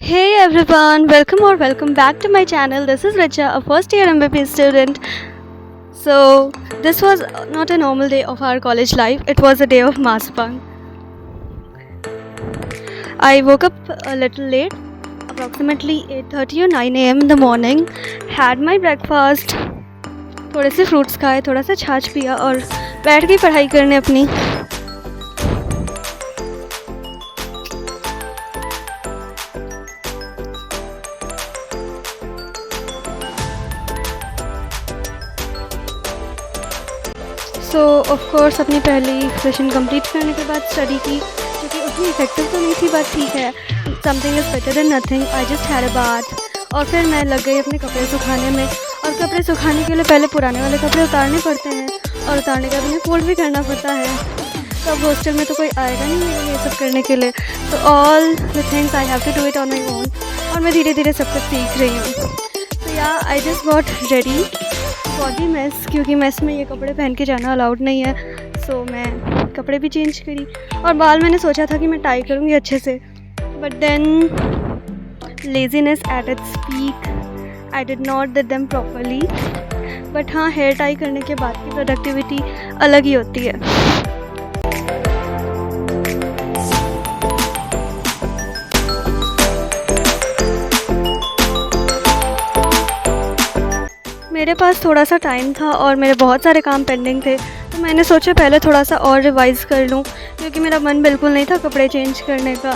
Hey everyone, welcome back to my channel. This is Richa, a first year MBBS student. So, this was not a normal day of our college life, it was a day of mass bunk. I woke up a little late, approximately 8:30 or 9 a.m. in the morning, had my breakfast, थोड़े से fruits खाए, थोड़ा सा छाछ पिया और बैठ गई पढ़ाई करने अपनी. सो ऑफ कोर्स अपनी पहली सेशन कंप्लीट करने के बाद स्टडी की, जो कि उतनी इफेक्टिव तो नहीं थी, बट ठीक है, something is better than nothing. I just had a bath और फिर मैं लग गई अपने कपड़े सुखाने में. और कपड़े सुखाने के लिए पहले पुराने वाले कपड़े उतारने पड़ते हैं और उतारने के बाद उन्हें फोल्ड भी करना पड़ता है. तो अब हॉस्टल में तो कोई आएगा नहीं मेरे लिए ये सब करने के लिए, तो all the things I have to do it on my own. और मैं धीरे धीरे सब कुछ सीख रही हूँ. तो या I just got ready for the mess, क्योंकि मेस में ये कपड़े पहन के जाना अलाउड नहीं है. सो मैं कपड़े भी चेंज करी और बाल मैंने सोचा था कि मैं टाई करूँगी अच्छे से, but then laziness at its peak. I did not did them properly. But हाँ, हेयर टाई करने के बाद की प्रोडक्टिविटी अलग ही होती है. मेरे पास थोड़ा सा टाइम था और मेरे बहुत सारे काम पेंडिंग थे, तो मैंने सोचा पहले थोड़ा सा और रिवाइज़ कर लूँ, क्योंकि मेरा मन बिल्कुल नहीं था कपड़े चेंज करने का.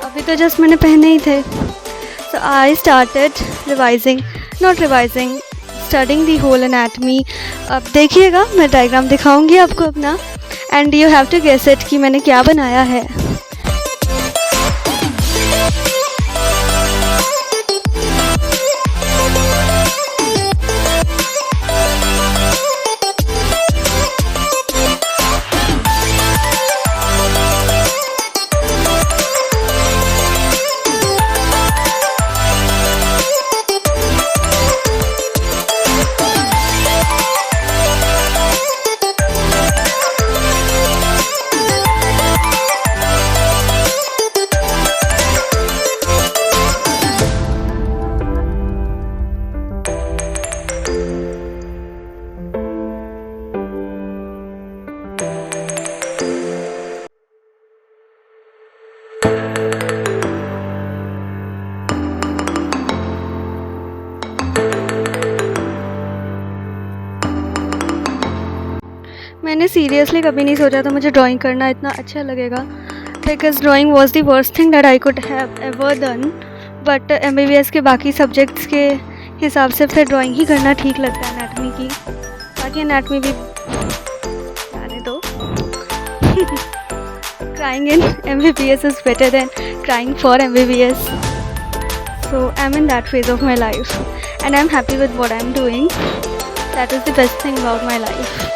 अभी तो जस्ट मैंने पहने ही थे. So I started revising, not revising, studying the whole anatomy. अब देखिएगा, मैं डायग्राम दिखाऊंगी आपको अपना, and you have to guess it कि मैंने क्या बनाया है. मैंने सीरियसली कभी नहीं सोचा था मुझे ड्राइंग करना इतना अच्छा लगेगा, because drawing was the worst thing that I could have ever done. But MBBS के बाकी सब्जेक्ट्स के हिसाब से फिर ड्राइंग ही करना ठीक लगता है एनाटमी की. बाकी एनाटमी भी जाने दो. Crying in MBBS is better than crying for MBBS. So I am in that phase of my life and I am happy with what I am doing. That is the best thing about my life.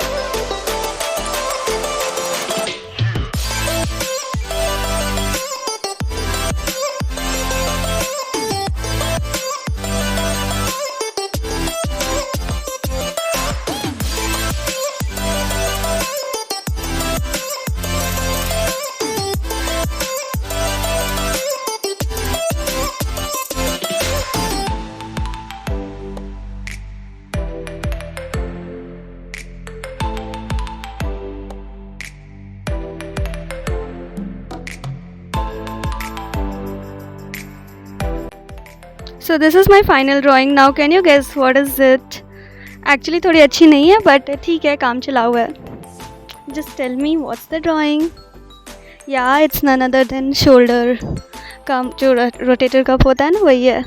So this is my final drawing. Now can you guess what is it? Actually थोड़ी अच्छी नहीं है, but ठीक है, काम चला हुआ है. Just tell me what's the drawing? Yeah, it's none other than shoulder. काम जो रोटेटर कप होता है ना, वही है.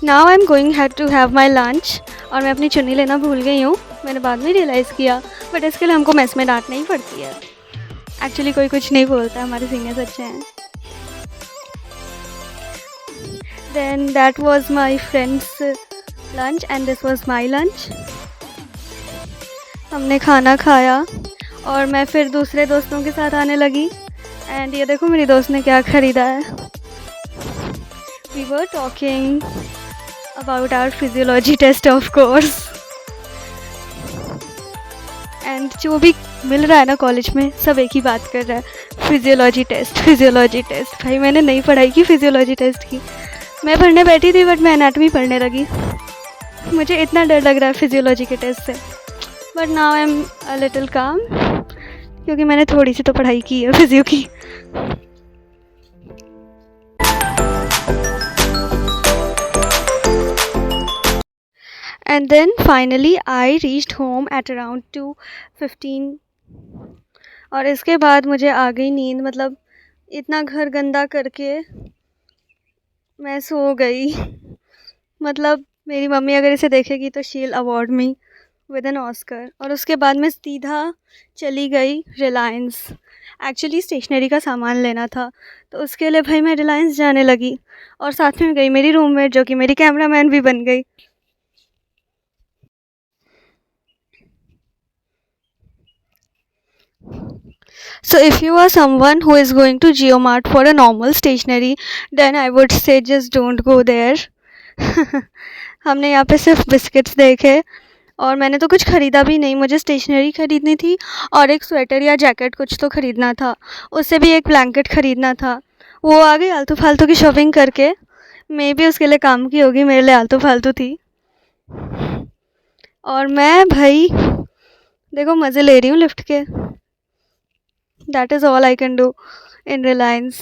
Now I'm going to have my lunch. और मैं अपनी चुन्नी लेना भूल गई हूँ, मैंने बाद में रियलाइज़ किया. बट इसके लिए हमको मेस में डांटना ही पड़ती है. एक्चुअली कोई कुछ नहीं बोलता, हमारे सीनियर्स अच्छे हैं. Then that was my friends lunch and this was my lunch. हमने खाना खाया और मैं फिर दूसरे दोस्तों के साथ आने लगी. एंड ये देखो मेरी दोस्त ने क्या ख़रीदा है. We were talking about our physiology test of course. And जो भी मिल रहा है ना कॉलेज में, सब एक ही बात कर रहा है, फिजियोलॉजी टेस्ट, फिजियोलॉजी टेस्ट। भाई मैंने नहीं पढ़ाई की फिजियोलॉजी टेस्ट की, मैं पढ़ने बैठी थी बट मैं एनाटॉमी पढ़ने लगी। मुझे इतना डर लग रहा है फिजियोलॉजी के टेस्ट से, but now I am a little काम, क्योंकि मैंने थोड़ी सी तो पढ़ाई की है फिजियो की। And then finally I reached home at around 2:15 और इसके बाद मुझे आ गई नींद। मतलब इतना घर गंदा करके मैं सो गई। मतलब मेरी मम्मी अगर इसे देखेगी तो she will award me with an Oscar. और उसके बाद मैं सीधा चली गई रिलायंस। एक्चुअली स्टेशनरी का सामान लेना था, तो उसके लिए भाई मैं रिलायंस जाने लगी, और साथ में गई मेरी रूममेट जो कि मेरी कैमरामैन भी बन गई। So if you are someone who is going to JioMart for a normal stationery, then I would say just don't go there. हमने यहाँ पे सिर्फ बिस्किट्स देखे, और मैंने तो कुछ ख़रीदा भी नहीं। मुझे स्टेशनरी ख़रीदनी थी और एक स्वेटर या जैकेट कुछ तो ख़रीदना था, उससे भी एक ब्लैंकेट ख़रीदना था। वो आ गई आलतू फालतू की शॉपिंग करके, मे भी उसके लिए काम की होगी, मेरे लिए आलतू फालतू थी। और मैं भाई देखो मज़े ले रही हूँ लिफ्ट के। That is all I can do in Reliance.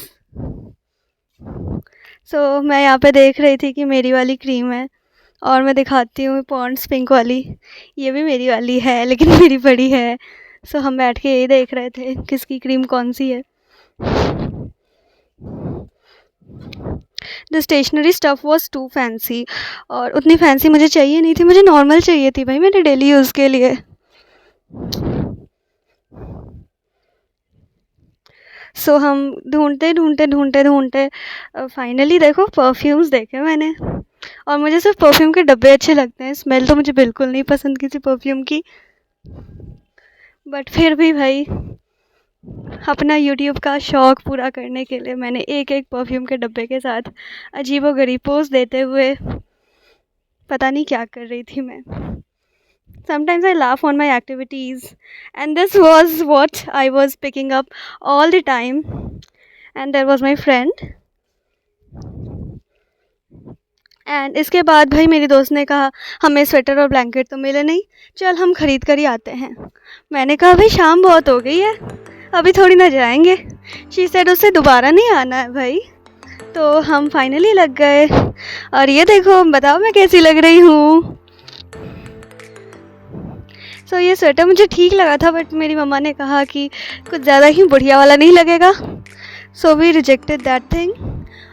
So मैं यहाँ पे देख रही थी कि मेरी वाली क्रीम है, और मैं दिखाती हूँ पॉन्ड्स पिंक वाली। ये भी मेरी वाली है लेकिन मेरी बड़ी है। So हम बैठ के यही देख रहे थे किसकी क्रीम कौन सी है। The stationery stuff was too fancy, और उतनी फैंसी मुझे चाहिए नहीं थी, मुझे नॉर्मल चाहिए थी भाई मेरे डेली यूज़ के लिए। सो हम ढूंढते फाइनली देखो परफ्यूम्स देखे मैंने, और मुझे सिर्फ परफ्यूम के डब्बे अच्छे लगते हैं, स्मेल तो मुझे बिल्कुल नहीं पसंद किसी परफ्यूम की। बट फिर भी भाई अपना यूट्यूब का शौक़ पूरा करने के लिए मैंने एक एक परफ्यूम के डब्बे के साथ अजीबोगरीब पोज देते हुए पता नहीं क्या कर रही थी मैं। Sometimes I laugh on my activities, and this was what I was picking up all the time. And there was my friend. And इसके बाद भाई मेरी दोस्त ने कहा हमें स्वेटर और ब्लैंकेट तो मिले नहीं, चल हम ख़रीद कर ही आते हैं। मैंने कहा भाई शाम बहुत हो गई है, अभी थोड़ी ना जाएंगे। शी सेड उससे दोबारा नहीं आना है भाई। तो हम फाइनली लग गए, और ये देखो बताओ मैं कैसी लग रही हूँ। सो ये स्वेटर मुझे ठीक लगा था, बट मेरी मम्मा ने कहा कि कुछ ज़्यादा ही बढ़िया वाला नहीं लगेगा। So we rejected that thing,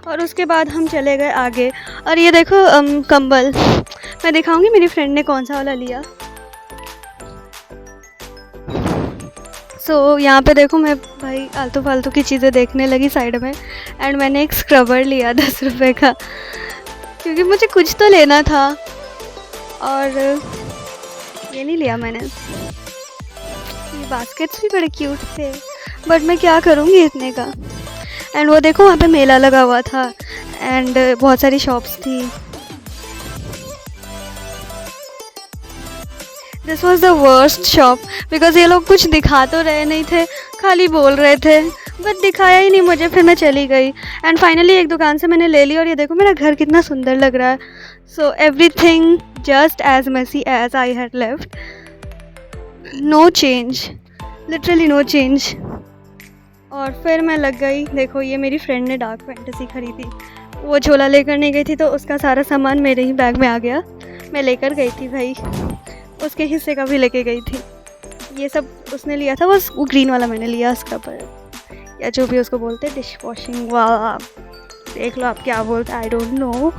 और उसके बाद हम चले गए आगे। और ये देखो कंबल, मैं दिखाऊंगी मेरी फ्रेंड ने कौन सा वाला लिया। सो यहाँ पे देखो मैं भाई आलतू फालतू की चीज़ें देखने लगी साइड में, एंड मैंने एक स्क्रबर लिया 10 रुपये का, क्योंकि मुझे कुछ तो लेना था। और ये नहीं लिया मैंने। ये बास्केट्स भी बड़े क्यूट थे, बट मैं क्या करूँगी इतने का। एंड वो देखो वहाँ पे मेला लगा हुआ था, एंड बहुत सारी शॉप्स थी। This was the worst shop, because ये लोग कुछ दिखा तो रहे नहीं थे, खाली बोल रहे थे, बट दिखाया ही नहीं मुझे। फिर मैं चली गई, एंड फाइनली एक दुकान से मैंने ले ली, और ये देखो मेरा घर कितना सुंदर लग रहा है। So everything just as messy as I had left. No change, literally no change. और फिर मैं लग गई। देखो ये मेरी फ्रेंड ने डार्क फैंटेसी ख़रीदी, वो झोला लेकर नहीं गई थी, तो उसका सारा सामान मेरे ही बैग में आ गया। मैं लेकर गई थी भाई, उसके हिस्से का भी लेके गई थी। ये सब उसने लिया था, बस वो ग्रीन वाला मैंने लिया, स्क्रबर या जो भी उसको बोलते हैं, डिश वॉशिंग वाला। देख लो आप क्या बोलते, I don't know,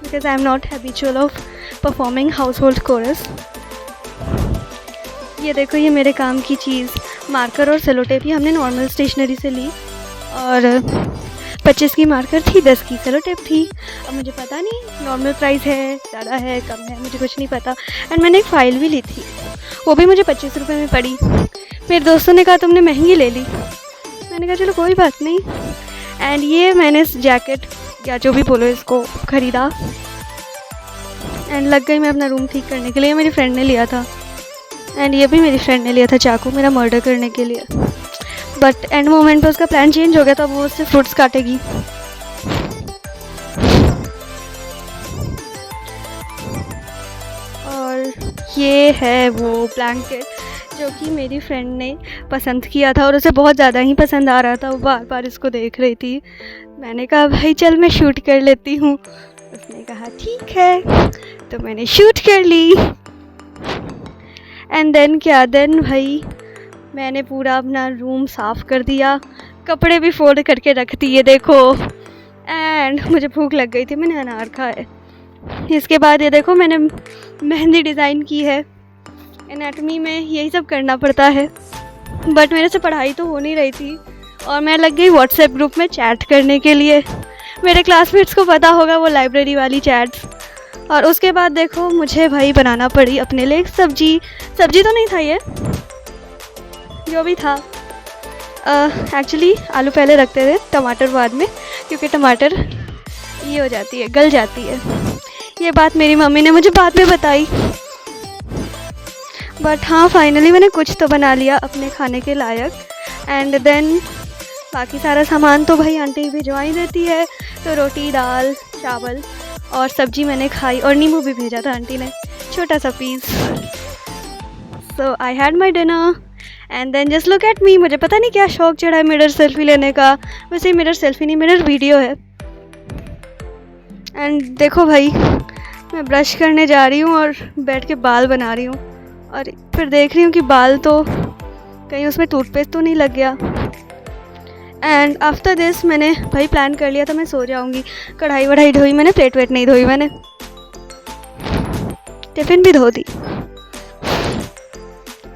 because I am not habitual of performing household chores. ये देखो ये मेरे काम की चीज़, मार्कर और सेलो टेप। ये हमने नॉर्मल स्टेशनरी से ली, और 25 की मार्कर थी, 10 की सेलो टेप थी। अब मुझे पता नहीं नॉर्मल प्राइस है, ज़्यादा है, कम है, मुझे कुछ नहीं पता। एंड मैंने एक फ़ाइल भी ली थी, वो भी मुझे 25 रुपये में पड़ी। मेरे दोस्तों ने कहा तुमने महंगी ले ली, मैंने कहा चलो कोई बात नहीं। एंड ये मैंने जैकेट या जो भी बोलो इसको ख़रीदा, एंड लग गई मैं अपना रूम ठीक करने के लिए। मेरी फ्रेंड ने लिया था। एंड ये भी मेरी फ्रेंड ने लिया था चाकू मेरा मर्डर करने के लिए, बट एंड मोमेंट पे उसका प्लान चेंज हो गया था, वो उससे फ्रूट्स काटेगी। और ये है वो ब्लैंकेट जो कि मेरी फ्रेंड ने पसंद किया था और उसे बहुत ज़्यादा ही पसंद आ रहा था, वो बार बार इसको देख रही थी। मैंने कहा भाई चल मैं शूट कर लेती हूँ, उसने कहा ठीक है, तो मैंने शूट कर ली। एंड देन भाई मैंने पूरा अपना रूम साफ़ कर दिया, कपड़े भी फोल्ड करके रख दिए देखो। एंड मुझे भूख लग गई थी, मैंने अनार खाए। इसके बाद ये देखो मैंने मेहंदी डिज़ाइन की है। एनाटमी में यही सब करना पड़ता है, बट मेरे से पढ़ाई तो हो नहीं रही थी और मैं लग गई व्हाट्सएप ग्रुप में चैट करने के लिए। मेरे क्लासमेट्स को पता होगा वो लाइब्रेरी वाली चैट्स। और उसके बाद देखो मुझे भाई बनाना पड़ी अपने लिए सब्जी तो नहीं था ये, जो भी था एक्चुअली आलू पहले रखते थे, टमाटर बाद में, क्योंकि टमाटर ये हो जाती है, गल जाती है। ये बात मेरी मम्मी ने मुझे बाद में बताई, बट हाँ फाइनली मैंने कुछ तो बना लिया अपने खाने के लायक। एंड देन बाकी सारा सामान तो भाई आंटी भिजवा ही देती है, तो रोटी दाल चावल और सब्जी मैंने खाई और नींबू भी भेजा था आंटी ने, छोटा सा piece. So I had my dinner and then just look at me. मुझे पता नहीं क्या शौक चढ़ा है मिरर सेल्फी लेने का, वैसे मिरर सेल्फी नहीं मिरर वीडियो है। एंड देखो भाई मैं ब्रश करने जा रही हूँ और बैठ के बाल बना रही हूँ, और फिर देख रही हूँ कि बाल तो कहीं उसमें टूथपेस्ट तो नहीं लग गया। एंड आफ्टर दिस मैंने भाई प्लान कर लिया था मैं सो जाऊँगी। कढ़ाई वढ़ाई धोई मैंने, प्लेट वेट नहीं धोई मैंने, टिफ़िन भी धो दी।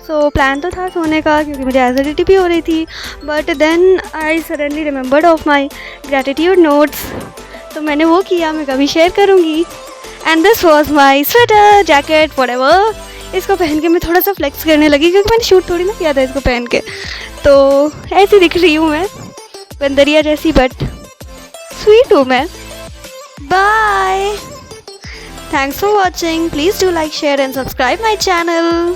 सो प्लान तो था सोने का क्योंकि मुझे एसिडिटी भी हो रही थी, but then I suddenly remembered of my gratitude notes, तो मैंने वो किया, मैं कभी शेयर करूँगी। And this was my sweater jacket whatever. इसको पहन के मैं थोड़ा सा फ्लेक्स करने लगी क्योंकि मैंने शूट थोड़ी ना किया था इसको पहन के, तो ऐसी दिख रही हूँ मैं, बंदरिया जैसी, बट स्वीट हूँ मैं। Bye, thanks for watching, please do like share and subscribe my channel.